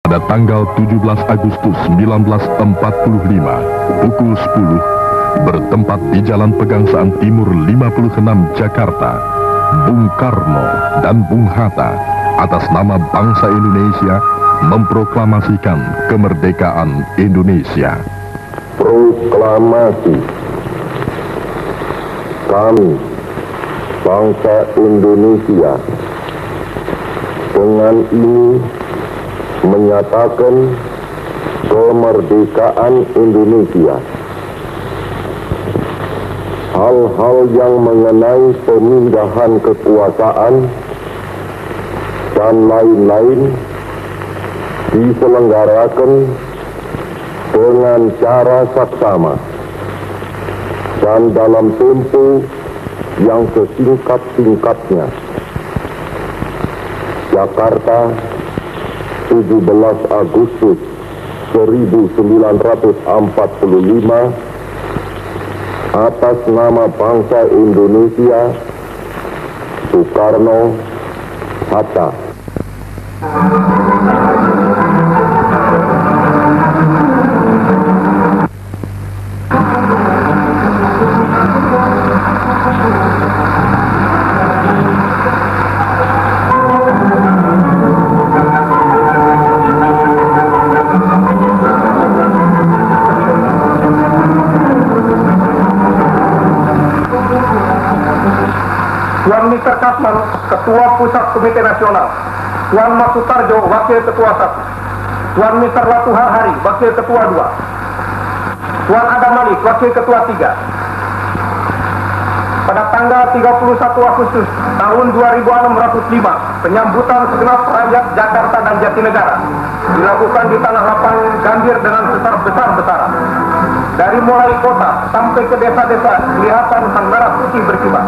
Pada tanggal 17 Agustus 1945, pukul 10, bertempat di Jalan Pegangsaan Timur 56 Jakarta, Bung Karno dan Bung Hatta atas nama bangsa Indonesia memproklamasikan kemerdekaan Indonesia. Proklamasi. Kami, bangsa Indonesia, dengan ini menyatakan kemerdekaan Indonesia. Hal-hal yang mengenai pemindahan kekuasaan dan lain-lain diselenggarakan dengan cara saksama dan dalam tempo yang sesingkat-singkatnya. Jakarta, 17 Agustus 1945, atas nama bangsa Indonesia, Soekarno, Hatta. Tuan Mr. Kasman, Ketua Pusat Komite Nasional. Tuan Mas Sutarjo, Wakil Ketua 1. Tuan Mr. Latuha Hari, Wakil Ketua 2. Tuan Adam Malik, Wakil Ketua 3. Pada tanggal 31 Agustus tahun 2605, penyambutan segenap rakyat Jakarta dan Jatinegara dilakukan di tanah lapang Gambir dengan besar-besaran. Dari mulai kota sampai ke desa-desa kelihatan sang merah putih berkibar.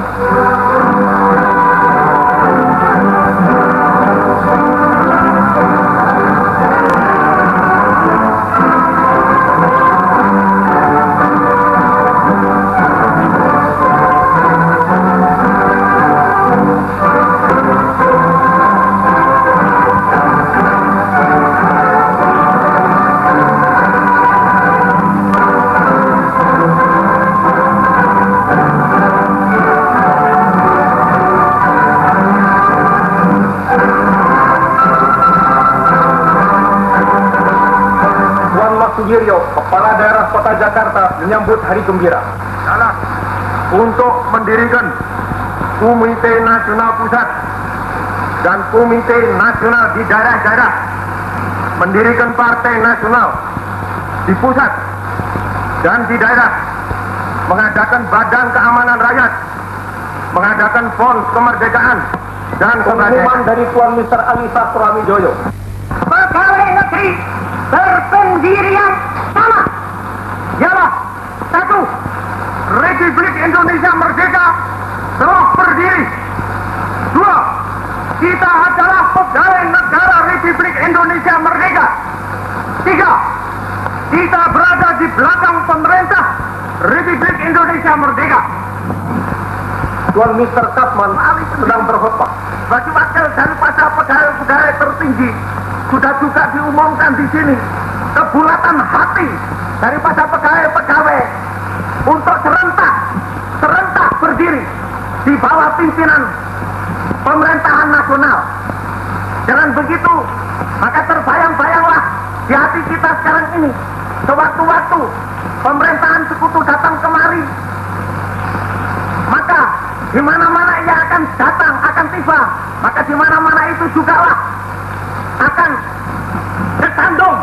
Kepala Daerah Kota Jakarta menyambut hari gembira untuk mendirikan Komite Nasional Pusat dan Komite Nasional di daerah-daerah, mendirikan Partai Nasional di pusat dan di daerah, mengadakan Badan Keamanan Rakyat, mengadakan Pon Kemerdekaan, dan pengumuman dari Tuan Mr. Ali Sastramijoyo. Pegawai negeri berpendirian sama ialah 1. Republik Indonesia merdeka telah berdiri. 2. Kita adalah pegawai negara Republik Indonesia merdeka. 3. Kita berada di belakang pemerintah Republik Indonesia merdeka. Tuan Mr. Kasman sedang berkhutbah. Bagi wakil dan para pegawai tertinggi sudah juga diumumkan di sini kebulatan hati daripada pegawai-pegawai untuk serentak berdiri di bawah pimpinan pemerintahan nasional. Dengan begitu, maka terbayang-bayanglah di hati kita sekarang ini, sewaktu-waktu pemerintahan sekutu datang kemari, maka di mana-mana ia akan datang, akan tiba, maka di mana-mana itu juga lah akan tersandung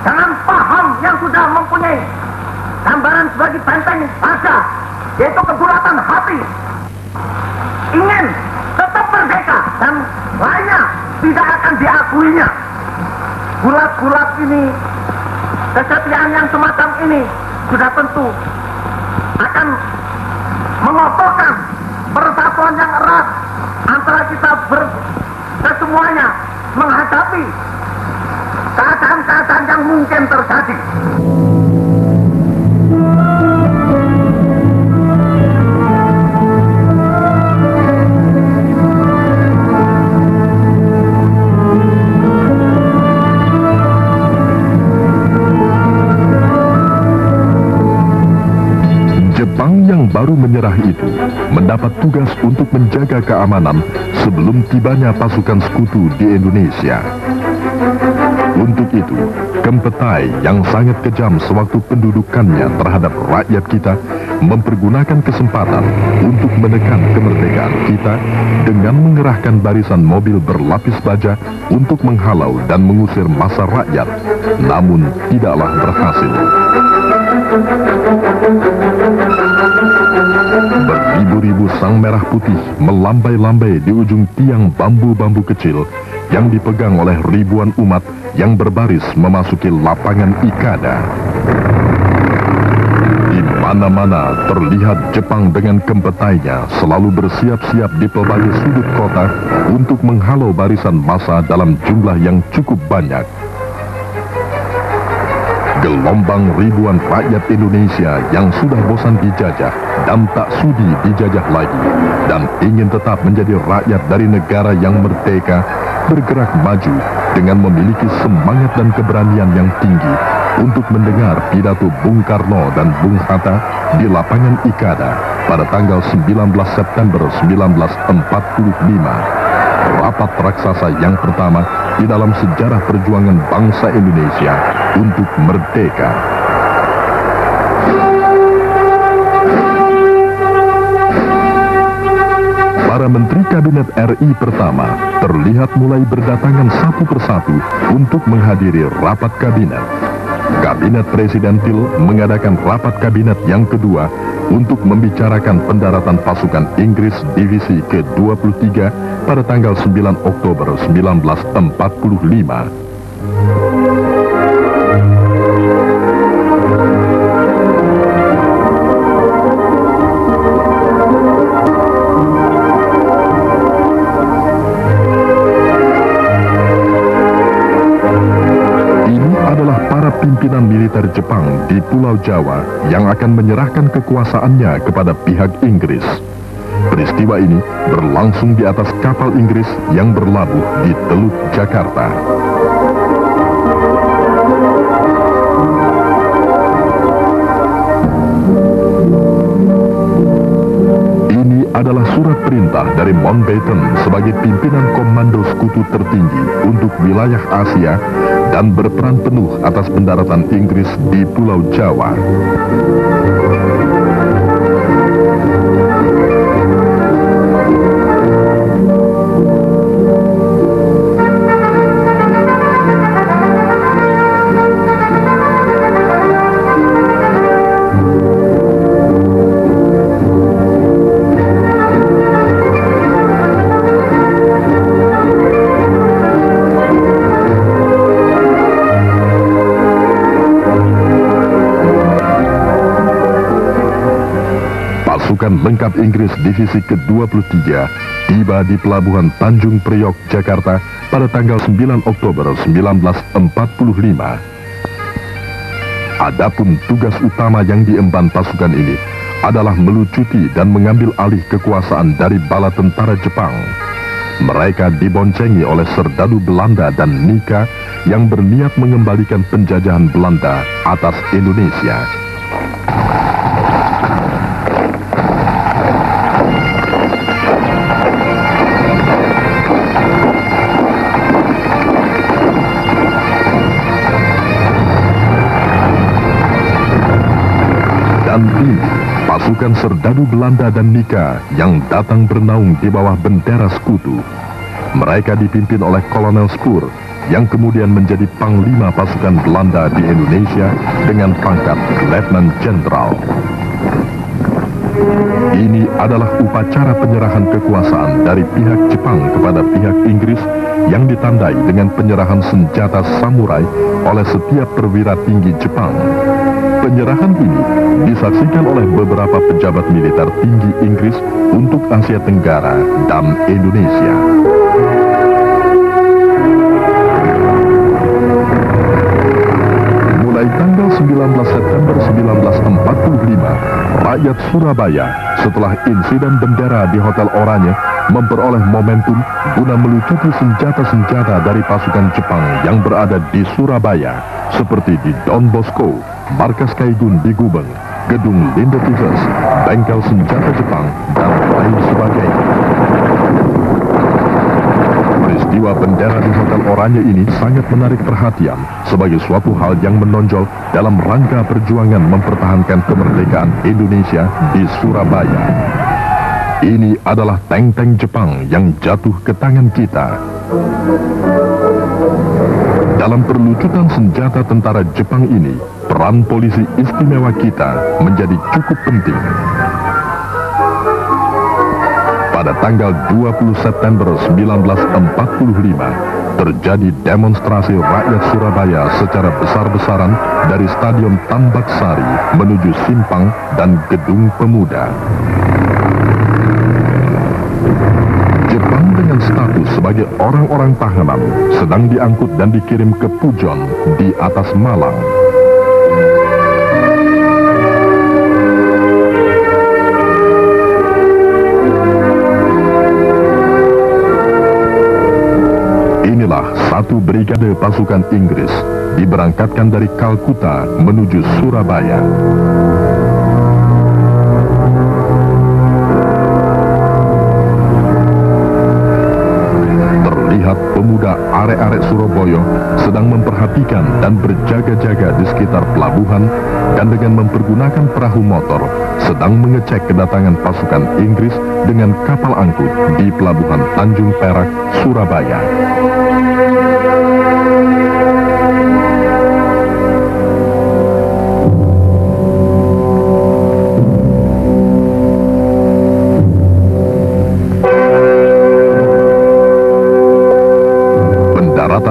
dengan paham yang sudah mempunyai gambaran sebagai benteng bangsa, yaitu kebulatan hati, ingin tetap merdeka dan lainnya tidak akan diakuinya. Bulat-bulat ini, kesetiaan yang semacam ini sudah tentu akan mengokohkan persatuan yang erat antara kita kesemuanya menghadapi keadaan-keadaan yang mungkin terjadi. Jepang yang baru menyerah itu mendapat tugas untuk menjaga keamanan sebelum tibanya pasukan sekutu di Indonesia. Untuk itu, Kempetai yang sangat kejam sewaktu pendudukannya terhadap rakyat kita mempergunakan kesempatan untuk menekan kemerdekaan kita dengan mengerahkan barisan mobil berlapis baja untuk menghalau dan mengusir massa rakyat, namun tidaklah berhasil. Beribu-ribu sang merah putih melambai-lambai di ujung tiang bambu-bambu kecil yang dipegang oleh ribuan umat yang berbaris memasuki lapangan Ikada. Di mana-mana terlihat Jepang dengan Kempetainya selalu bersiap-siap di pelbagai sudut kota untuk menghalau barisan massa dalam jumlah yang cukup banyak. Gelombang ribuan rakyat Indonesia yang sudah bosan dijajah dan tak sudi dijajah lagi dan ingin tetap menjadi rakyat dari negara yang merdeka bergerak maju dengan memiliki semangat dan keberanian yang tinggi untuk mendengar pidato Bung Karno dan Bung Hatta di lapangan Ikada pada tanggal 19 September 1945. Rapat raksasa yang pertama di dalam sejarah perjuangan bangsa Indonesia untuk merdeka. Para Menteri Kabinet RI pertama terlihat mulai berdatangan satu persatu untuk menghadiri rapat kabinet. Kabinet Presidentil mengadakan rapat kabinet yang kedua untuk membicarakan pendaratan pasukan Inggris divisi ke-23 pada tanggal 9 Oktober 1945. Pimpinan militer Jepang di Pulau Jawa yang akan menyerahkan kekuasaannya kepada pihak Inggris. Peristiwa ini berlangsung di atas kapal Inggris yang berlabuh di Teluk Jakarta. Ini adalah surat perintah dari Mountbatten sebagai pimpinan komando sekutu tertinggi untuk wilayah Asia dan berperan penuh atas pendaratan Inggris di Pulau Jawa. Pasukan lengkap Inggris divisi ke-23 tiba di pelabuhan Tanjung Priok, Jakarta pada tanggal 9 Oktober 1945. Adapun tugas utama yang diemban pasukan ini adalah melucuti dan mengambil alih kekuasaan dari bala tentara Jepang. Mereka diboncengi oleh serdadu Belanda dan Nika yang berniat mengembalikan penjajahan Belanda atas Indonesia. Dan ini, pasukan serdadu Belanda dan Nika yang datang bernaung di bawah bendera sekutu. Mereka dipimpin oleh Kolonel Spoor, yang kemudian menjadi Panglima pasukan Belanda di Indonesia dengan pangkat Letnan Jenderal. Ini adalah upacara penyerahan kekuasaan dari pihak Jepang kepada pihak Inggris yang ditandai dengan penyerahan senjata samurai oleh setiap perwira tinggi Jepang. Penyerahan ini disaksikan oleh beberapa pejabat militer tinggi Inggris untuk Asia Tenggara dan Indonesia. Mulai tanggal 19 September 1945, rakyat Surabaya setelah insiden bendera di Hotel Oranye memperoleh momentum guna melucuti senjata-senjata dari pasukan Jepang yang berada di Surabaya, seperti di Don Bosco, Markas Kaigun di Gubeng, gedung Linde Tivers, bengkel senjata Jepang, dan lain sebagainya. Peristiwa bendera di Hotel Oranye ini sangat menarik perhatian sebagai suatu hal yang menonjol dalam rangka perjuangan mempertahankan kemerdekaan Indonesia di Surabaya. Ini adalah tank-tank Jepang yang jatuh ke tangan kita. Dalam perlucutan senjata tentara Jepang ini, peran polisi istimewa kita menjadi cukup penting. Pada tanggal 20 September 1945, terjadi demonstrasi rakyat Surabaya secara besar-besaran dari Stadion Tambak Sari menuju Simpang dan Gedung Pemuda. Jepang dengan status sebagai orang-orang tahanan sedang diangkut dan dikirim ke Pujon di atas Malang. Inilah satu brigade pasukan Inggris diberangkatkan dari Kalkuta menuju Surabaya. Terlihat pemuda arek-arek Surabaya sedang memperhatikan dan berjaga-jaga di sekitar pelabuhan dan dengan mempergunakan perahu motor sedang mengecek kedatangan pasukan Inggris dengan kapal angkut di pelabuhan Tanjung Perak, Surabaya.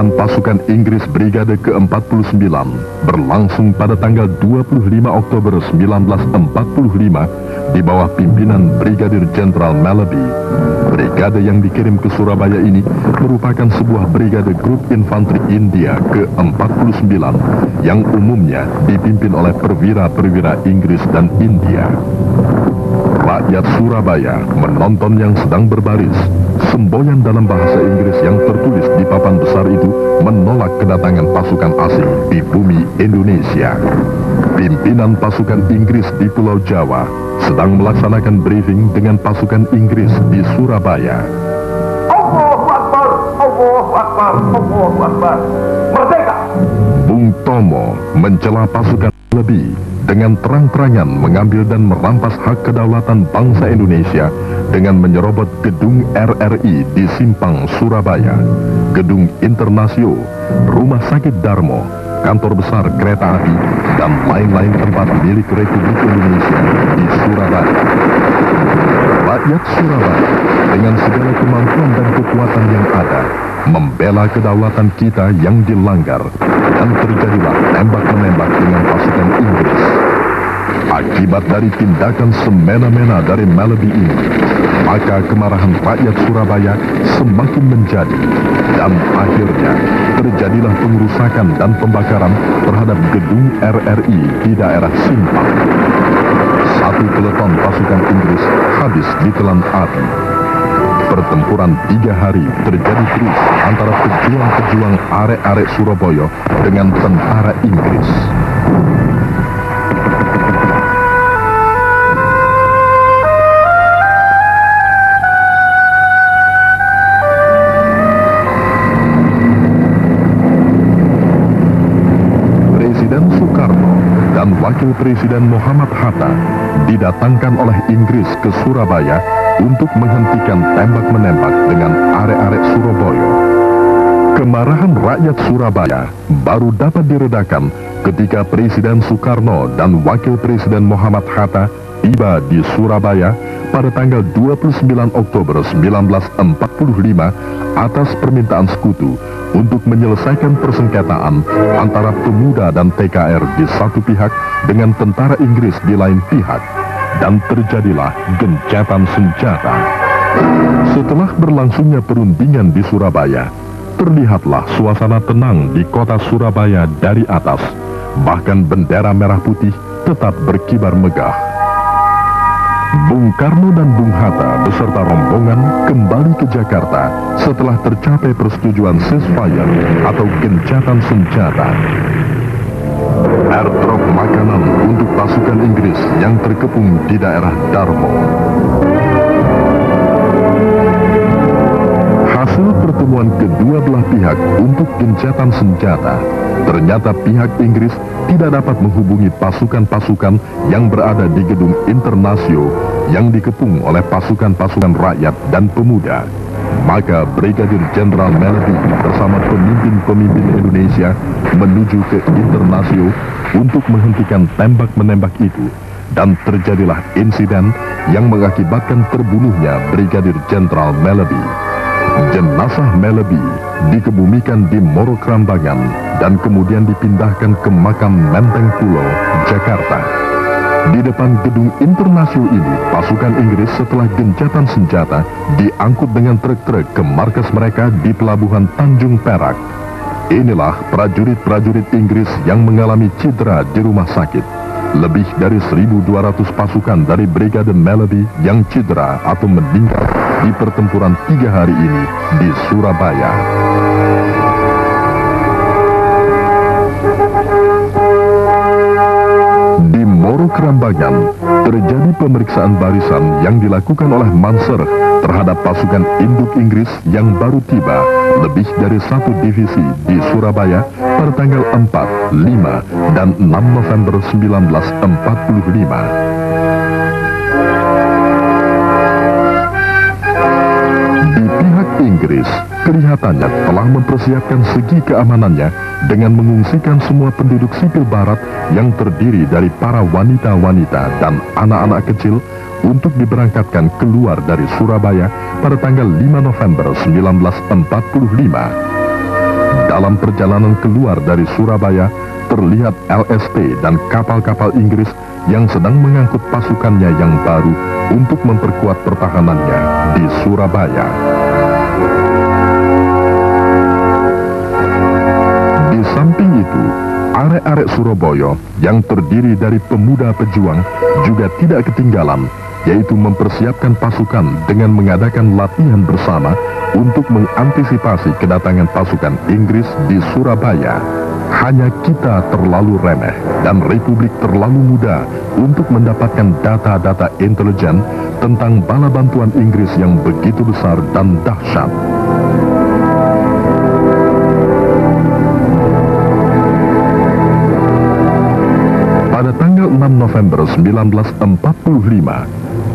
Pasukan Inggris Brigade ke-49 berlangsung pada tanggal 25 Oktober 1945 di bawah pimpinan Brigadir Jenderal Malaby. Brigade yang dikirim ke Surabaya ini merupakan sebuah brigade grup infanteri India ke-49 yang umumnya dipimpin oleh perwira-perwira Inggris dan India. Rakyat Surabaya menonton yang sedang berbaris. Semboyan dalam bahasa Inggris yang tertulis di papan besar itu menolak kedatangan pasukan asing di bumi Indonesia. Pimpinan pasukan Inggris di Pulau Jawa sedang melaksanakan briefing dengan pasukan Inggris di Surabaya. Allahu Akbar, Allahu Akbar, Allahu Akbar. Merdeka! Bung Tomo mencela pasukan lebih dengan terang-terangan mengambil dan merampas hak kedaulatan bangsa Indonesia dengan menyerobot gedung RRI di Simpang, Surabaya, gedung Internasio, Rumah Sakit Darmo, kantor besar kereta api, dan lain-lain tempat milik Republik Indonesia di Surabaya. Rakyat Surabaya dengan segala kemampuan dan kekuatan yang ada membela kedaulatan kita yang dilanggar, dan terjadilah tembak-menembak dengan pasukan Inggris. Akibat dari tindakan semena-mena dari Malaby ini, maka kemarahan rakyat Surabaya semakin menjadi, dan akhirnya terjadilah pengerusakan dan pembakaran terhadap gedung RRI di daerah Simpang. Satu peleton pasukan Inggris habis ditelan api. Pertempuran 3 hari terjadi terus antara pejuang-pejuang arek-arek Surabaya dengan tentara Inggris. Presiden Soekarno dan Wakil Presiden Muhammad Hatta didatangkan oleh Inggris ke Surabaya untuk menghentikan tembak-menembak dengan arek-arek Surabaya. Kemarahan rakyat Surabaya baru dapat diredakan ketika Presiden Soekarno dan Wakil Presiden Muhammad Hatta tiba di Surabaya pada tanggal 29 Oktober 1945 atas permintaan sekutu untuk menyelesaikan persengketaan antara pemuda dan TKR di satu pihak dengan tentara Inggris di lain pihak, dan terjadilah gencatan senjata. Setelah berlangsungnya perundingan di Surabaya, terlihatlah suasana tenang di kota Surabaya dari atas, bahkan bendera merah putih tetap berkibar megah. Bung Karno dan Bung Hatta beserta rombongan kembali ke Jakarta setelah tercapai persetujuan ceasefire atau gencatan senjata. airdrop makanan untuk pasukan Inggris yang terkepung di daerah Darmo. Hasil pertemuan kedua belah pihak untuk gencatan senjata, ternyata pihak Inggris tidak dapat menghubungi pasukan-pasukan yang berada di gedung Internasio yang dikepung oleh pasukan-pasukan rakyat dan pemuda. Maka Brigadir Jenderal Melody bersama pemimpin-pemimpin Indonesia menuju ke Internasio untuk menghentikan tembak-menembak itu, dan terjadilah insiden yang mengakibatkan terbunuhnya Brigadir Jenderal Melody. Jenazah Melody dikebumikan di Moro Krambangan dan kemudian dipindahkan ke makam Menteng Pulo, Jakarta. Di depan gedung Internasio ini, pasukan Inggris setelah gencatan senjata diangkut dengan truk-truk ke markas mereka di pelabuhan Tanjung Perak. Inilah prajurit-prajurit Inggris yang mengalami cedera di rumah sakit. Lebih dari 1.200 pasukan dari Brigade Melody yang cedera atau meninggal di pertempuran 3 hari ini di Surabaya. Di Moro Krambangan terjadi pemeriksaan barisan yang dilakukan oleh Manser terhadap pasukan induk Inggris yang baru tiba lebih dari 1 divisi di Surabaya pada tanggal 4, 5, dan 6 November 1945. Di pihak Inggris, kelihatannya telah mempersiapkan segi keamanannya dengan mengungsikan semua penduduk sipil barat yang terdiri dari para wanita-wanita dan anak-anak kecil untuk diberangkatkan keluar dari Surabaya pada tanggal 5 November 1945. Dalam perjalanan keluar dari Surabaya, terlihat LST dan kapal-kapal Inggris yang sedang mengangkut pasukannya yang baru untuk memperkuat pertahanannya di Surabaya. Di samping itu, arek-arek Surabaya yang terdiri dari pemuda pejuang juga tidak ketinggalan, yaitu mempersiapkan pasukan dengan mengadakan latihan bersama untuk mengantisipasi kedatangan pasukan Inggris di Surabaya. Hanya kita terlalu remeh dan Republik terlalu muda untuk mendapatkan data-data intelijen tentang bala bantuan Inggris yang begitu besar dan dahsyat. Pada tanggal 6 November 1945,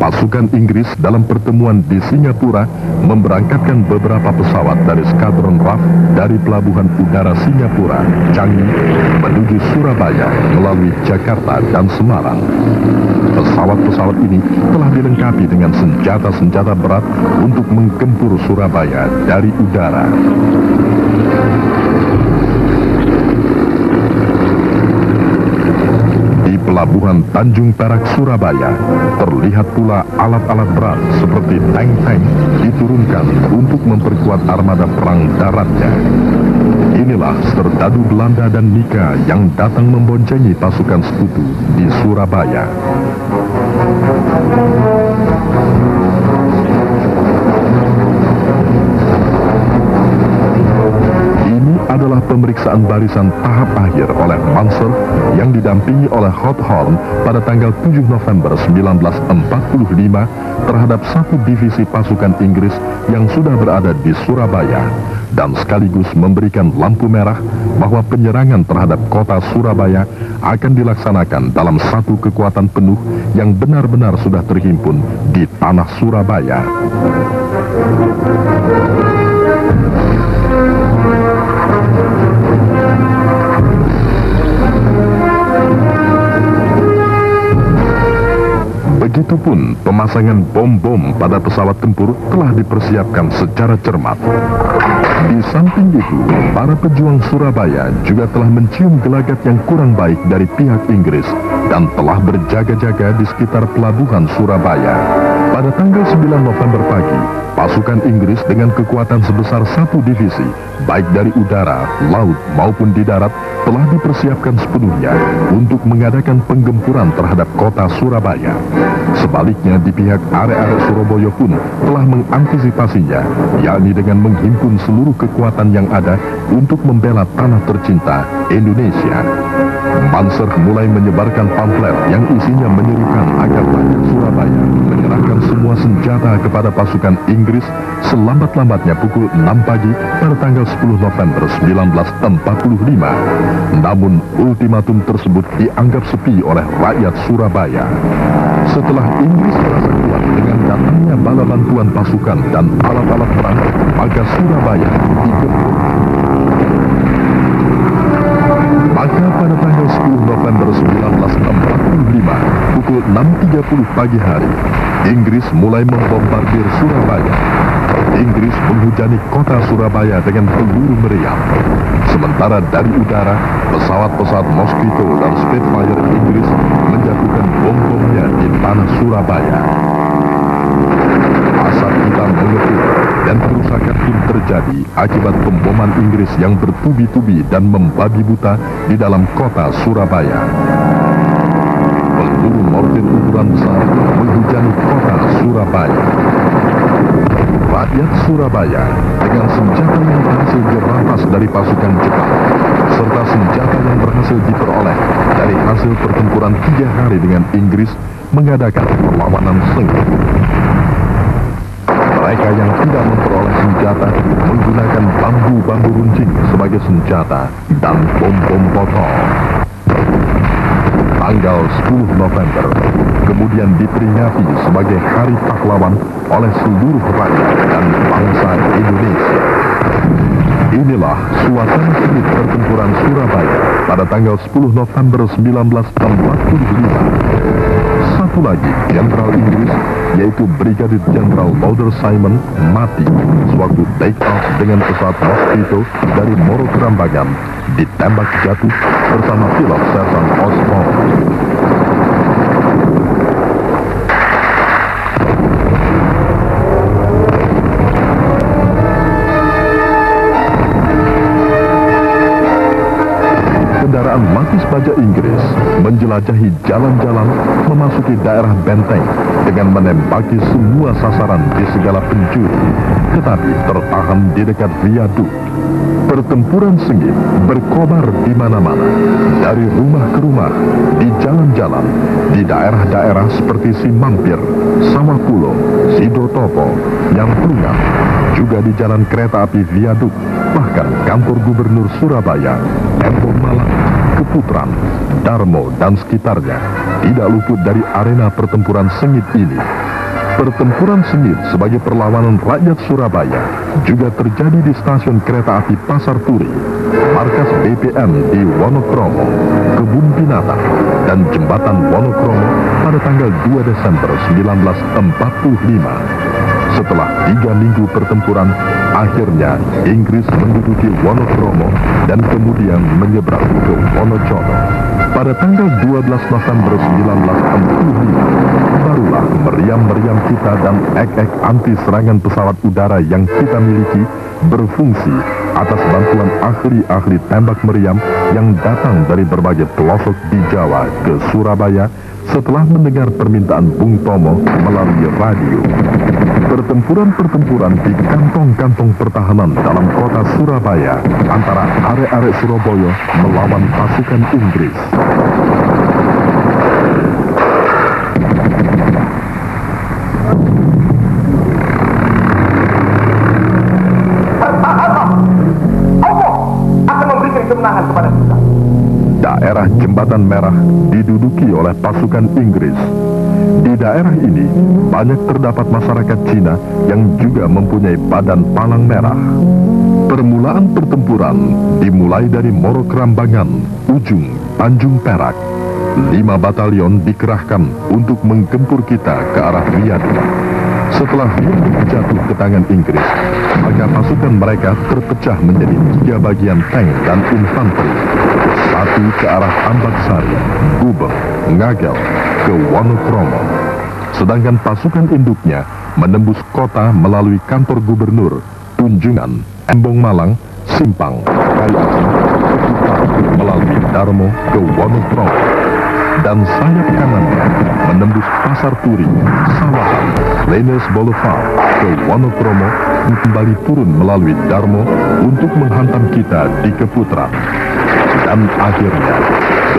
pasukan Inggris dalam pertemuan di Singapura memberangkatkan beberapa pesawat dari Skadron RAF dari Pelabuhan Udara Singapura, Changi, menuju Surabaya melalui Jakarta dan Semarang. Pesawat-pesawat ini telah dilengkapi dengan senjata-senjata berat untuk menggempur Surabaya dari udara. Pelabuhan Tanjung Perak, Surabaya, terlihat pula alat-alat berat seperti tank-tank diturunkan untuk memperkuat armada perang daratnya. Inilah serdadu Belanda dan Nika yang datang memboncengi pasukan sekutu di Surabaya. Adalah pemeriksaan barisan tahap akhir oleh Manser yang didampingi oleh Hawthorne pada tanggal 7 November 1945 terhadap 1 divisi pasukan Inggris yang sudah berada di Surabaya, dan sekaligus memberikan lampu merah bahwa penyerangan terhadap kota Surabaya akan dilaksanakan dalam satu kekuatan penuh yang benar-benar sudah terhimpun di tanah Surabaya. Begitupun pemasangan bom-bom pada pesawat tempur telah dipersiapkan secara cermat. Di samping itu, para pejuang Surabaya juga telah mencium gelagat yang kurang baik dari pihak Inggris dan telah berjaga-jaga di sekitar pelabuhan Surabaya. Pada tanggal 9 November pagi, pasukan Inggris dengan kekuatan sebesar 1 divisi, baik dari udara, laut maupun di darat, telah dipersiapkan sepenuhnya untuk mengadakan penggempuran terhadap kota Surabaya. Sebaliknya di pihak arek-arek Surabaya pun telah mengantisipasinya, yakni dengan menghimpun seluruh kekuatan yang ada untuk membela tanah tercinta Indonesia. Panser mulai menyebarkan pamflet yang isinya menyerukan agar rakyat Surabaya menyerahkan semua senjata kepada pasukan Inggris selambat-lambatnya pukul 6 pagi pada tanggal 10 November 1945. Namun ultimatum tersebut dianggap sepi oleh rakyat Surabaya. Setelah Inggris merasa kuat dengan datangnya bala bantuan pasukan dan alat-alat perang, maka Surabaya digempur. Maka pada tanggal 10 November 1945, pukul 6.30 pagi hari, Inggris mulai membombardir Surabaya. Inggris menghujani kota Surabaya dengan peluru meriam. Sementara dari udara, pesawat-pesawat Mosquito dan Spitfire Inggris menjatuhkan bom-bomnya di tanah Surabaya. Asap hitam mengepul dan kerusakan pun terjadi akibat pemboman Inggris yang bertubi-tubi dan membabi buta di dalam kota Surabaya. Peluru mortir ukuran besar menghujani kota Surabaya. Rakyat Surabaya dengan senjata yang berhasil dirampas dari pasukan Jepang serta senjata yang berhasil diperoleh dari hasil pertempuran 3 hari dengan Inggris mengadakan perlawanan sengit. Mereka yang tidak memperoleh senjata menggunakan bambu-bambu runcing sebagai senjata dan bom-bom botol. Tanggal 10 November kemudian diperingati sebagai Hari Pahlawan oleh seluruh rakyat dan bangsa Indonesia. Inilah suasana sengit pertempuran Surabaya pada tanggal 10 November 1945. Satu lagi Jenderal Inggris, yaitu Brigadir Jenderal Lauder Simon, mati sewaktu take off dengan pesawat Mosquito dari Moro Kerambagan, ditembak jatuh bersama pilot Sersan Osborne. Kendaraan Matis Baja Inggris menjelajahi jalan-jalan memasuki daerah benteng dengan menembaki semua sasaran di segala penjuru, tetapi tertahan di dekat viaduk. Pertempuran sengit berkobar di mana-mana, dari rumah ke rumah, di jalan-jalan, di daerah-daerah seperti Simampir, Samapulo, Sidotopo, Nyamplungan, juga di jalan kereta api viaduk, bahkan kantor gubernur Surabaya, Embong Malang, Keputran, Darmo, dan sekitarnya tidak luput dari arena pertempuran sengit ini. Pertempuran sengit sebagai perlawanan rakyat Surabaya juga terjadi di stasiun kereta api Pasar Turi, markas BPM di Wonokromo, Kebun Binatang, dan Jembatan Wonokromo pada tanggal 2 Desember 1945. Setelah 3 minggu pertempuran, akhirnya Inggris menduduki Wonokromo dan kemudian menyeberang ke Wonosobo. Pada tanggal 12 November 1945, barulah meriam-meriam kita dan ek-ek anti serangan pesawat udara yang kita miliki berfungsi atas bantuan ahli-ahli tembak meriam yang datang dari berbagai pelosok di Jawa ke Surabaya setelah mendengar permintaan Bung Tomo melalui radio. Pertempuran-pertempuran di kantong-kantong pertahanan dalam kota Surabaya antara arek-arek Surabaya melawan pasukan Inggris. Allah akan memberikan kemenangan kepada kita. Daerah Jembatan Merah diduduki oleh pasukan Inggris. Di daerah ini banyak terdapat masyarakat Cina yang juga mempunyai badan palang merah. Permulaan pertempuran dimulai dari Moro Kerambagan, ujung Tanjung Perak. 5 batalion dikerahkan untuk menggempur kita ke arah viaduk. Setelah viaduk jatuh ke tangan Inggris, maka pasukan mereka terpecah menjadi 3 bagian tank dan infanteri. Satu ke arah Ambaksari, Gubeng, Ngagel, ke Wonokromo. Sedangkan pasukan induknya menembus kota melalui kantor gubernur, Tunjungan, Embong Malang, Simpang, Kayasan, melalui Darmo ke Wonokromo. Dan sayap kanannya menembus Pasar Turi, Sawahan, Lenes Boulevard ke Wonokromo dan kembali turun melalui Darmo untuk menghantam kita di Keputran. Dan akhirnya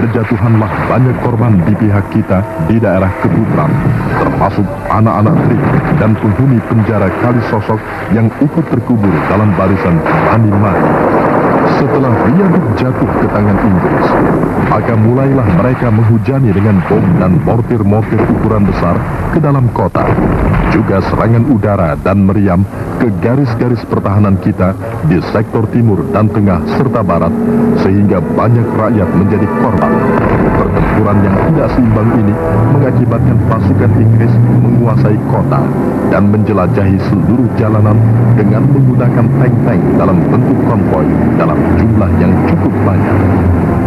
berjatuhanlah banyak korban di pihak kita di daerah Keputran, termasuk anak-anak Trik dan penghuni penjara Kalisosok yang ikut terkubur dalam barisan berani mati. Setelah viaduk jatuh ke tangan Inggris, maka mulailah mereka menghujani dengan bom dan mortir-mortir ukuran besar ke dalam kota. Juga serangan udara dan meriam ke garis-garis pertahanan kita di sektor timur dan tengah serta barat, sehingga banyak rakyat menjadi korban. Pertempuran yang tidak seimbang ini mengakibatkan pasukan Inggris menguasai kota dan menjelajahi seluruh jalanan dengan menggunakan tank-tank dalam bentuk konvoi dalam jumlah yang cukup banyak.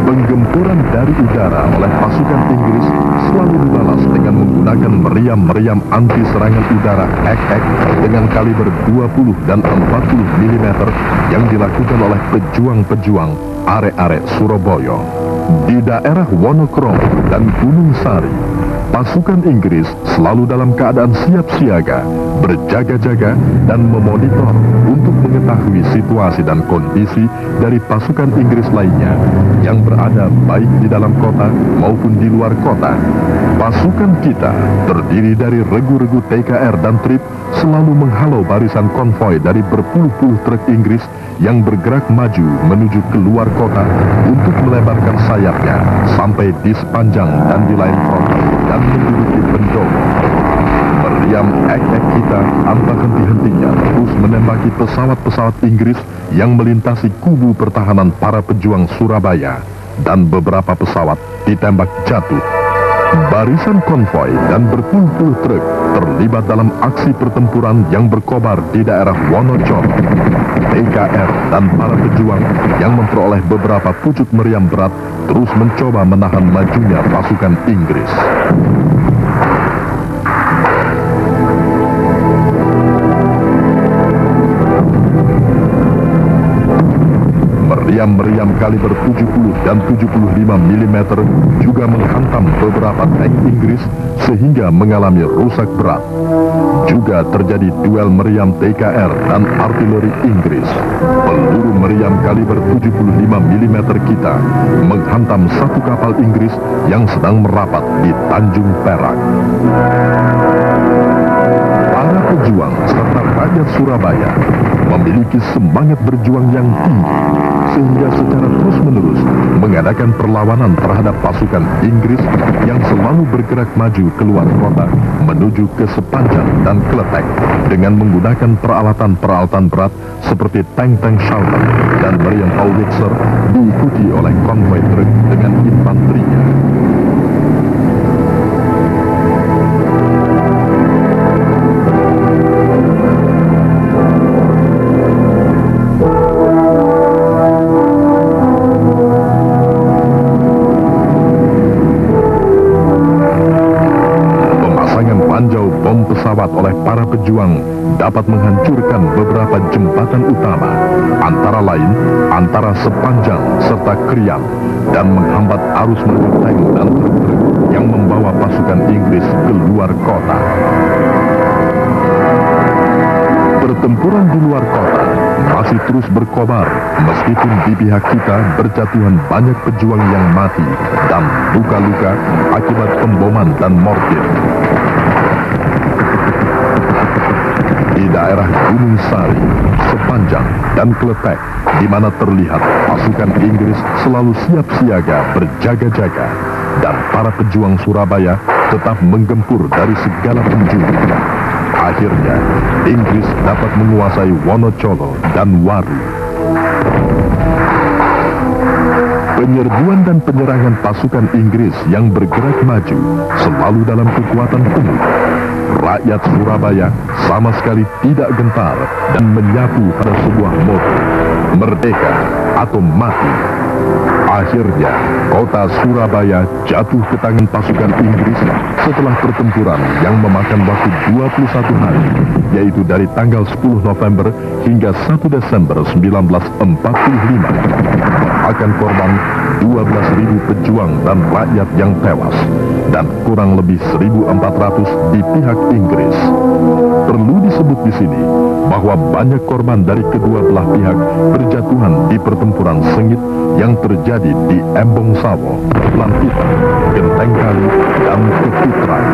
Penggempuran dari udara oleh pasukan Inggris selalu dibalas dengan menggunakan meriam-meriam anti serangan udara ek-ek dengan kaliber 20 dan 40 mm yang dilakukan oleh pejuang-pejuang arek-arek Surabaya. Di daerah Wonokromo dan Gunung Sari, pasukan Inggris selalu dalam keadaan siap siaga, berjaga-jaga dan memonitor untuk mengetahui situasi dan kondisi dari pasukan Inggris lainnya yang berada baik di dalam kota maupun di luar kota. Pasukan kita terdiri dari regu-regu TKR dan TRIP selalu menghalau barisan konvoi dari berpuluh-puluh truk Inggris yang bergerak maju menuju keluar kota untuk melebarkan sayapnya sampai di sepanjang dan di lain front dan menduduki bendung. Meriam ek-ek kita tanpa henti-hentinya terus menembaki pesawat-pesawat Inggris yang melintasi kubu pertahanan para pejuang Surabaya, dan beberapa pesawat ditembak jatuh. Barisan konvoi dan berpuluh-puluh truk terlibat dalam aksi pertempuran yang berkobar di daerah Wonocolo. TKR dan para pejuang yang memperoleh beberapa pucuk meriam berat terus mencoba menahan majunya pasukan Inggris. Meriam-meriam kaliber 70 dan 75 mm juga menghantam beberapa tank Inggris sehingga mengalami rusak berat. Juga terjadi duel meriam TKR dan artileri Inggris. Peluru meriam kaliber 75 mm kita menghantam satu kapal Inggris yang sedang merapat di Tanjung Perak. Para pejuang serta rakyat Surabaya memiliki semangat berjuang yang tinggi, sehingga secara terus-menerus mengadakan perlawanan terhadap pasukan Inggris yang selalu bergerak maju keluar kota menuju ke Sepanjang dan Kletek dengan menggunakan peralatan-peralatan berat seperti tank-tank Shelton dan meriam Howitzer, diikuti oleh konvoi truk dengan infanterinya. Oleh para pejuang dapat menghancurkan beberapa jembatan utama, antara lain antara Sepanjang serta Krian, dan menghambat arus menuju tank dan truk-truk yang membawa pasukan Inggris keluar kota. Pertempuran di luar kota masih terus berkobar meskipun di pihak kita berjatuhan banyak pejuang yang mati dan luka-luka akibat pemboman dan mortir. Di daerah Gunung Sari, Sepanjang, dan Kletek, di mana terlihat pasukan Inggris selalu siap siaga berjaga-jaga, dan para pejuang Surabaya tetap menggempur dari segala penjuru. Akhirnya, Inggris dapat menguasai Wonocolo dan Waru. Penyerbuan dan penyerangan pasukan Inggris yang bergerak maju selalu dalam kekuatan penuh. Rakyat Surabaya sama sekali tidak gentar dan menyapu pada sebuah moto, merdeka atau mati. Akhirnya, kota Surabaya jatuh ke tangan pasukan Inggris setelah pertempuran yang memakan waktu 21 hari, yaitu dari tanggal 10 November hingga 1 Desember 1945. Akan korban 12.000 pejuang dan rakyat yang tewas, dan kurang lebih 1.400 di pihak Inggris. Perlu disebut di sini bahwa banyak korban dari kedua belah pihak berjatuhan di pertempuran sengit yang terjadi di Embong Sawo, Lantitan, Genteng Kali, dan Keputran.